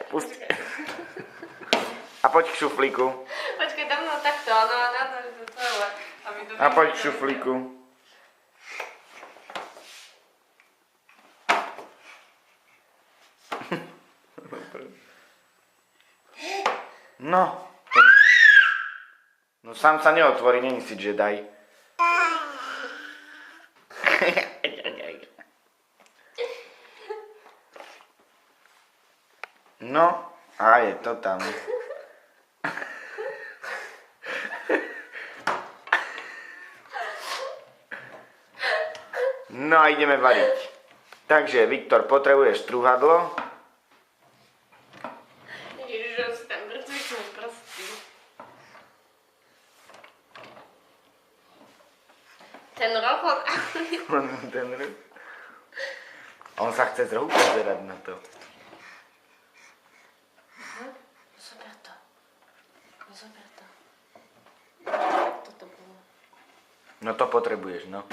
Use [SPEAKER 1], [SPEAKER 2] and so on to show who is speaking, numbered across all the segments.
[SPEAKER 1] Pusti. A poď k šuflíku.
[SPEAKER 2] Počkaj, dám no takto, no, to je aby to...
[SPEAKER 1] A poď k šuflíku. No. No sám sa neotvorí, není si Jedi. No, a je to tam. No a ideme variť. Takže, Viktor, potrebuješ strúhadlo.
[SPEAKER 2] Ježiš, ten brcvičný prostý. Ten rohok.
[SPEAKER 1] Ten ruch. On sa chce z rohu pozerať na to.
[SPEAKER 2] Zober to. Zober to. Toto bolo.
[SPEAKER 1] No to potrebuješ, no.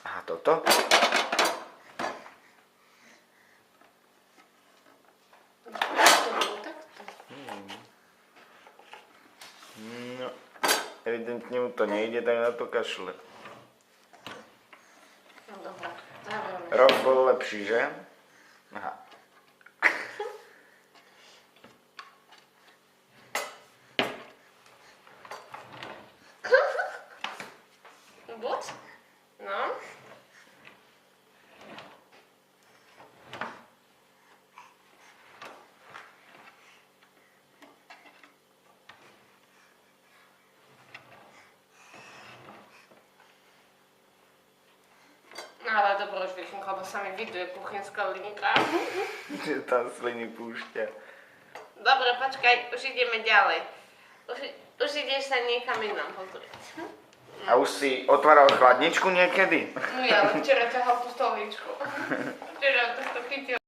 [SPEAKER 1] A toto? No, evidentne mu to nejde, tak na to kašle.
[SPEAKER 2] No dobrá, zároveň.
[SPEAKER 1] Roh bol lepší, že? Aha.
[SPEAKER 2] Buď? No. Ale dobro, už vidím, lebo sa mi viduje kuchynská linka.
[SPEAKER 1] Že tam sliny púšťa.
[SPEAKER 2] Dobre, počkaj, už ideme ďalej. Už ideš sa niekam inám pozrieť.
[SPEAKER 1] A už si otváral chladničku niekedy?
[SPEAKER 2] No ja, včera ťahal tú stoličku. Včera to chytil.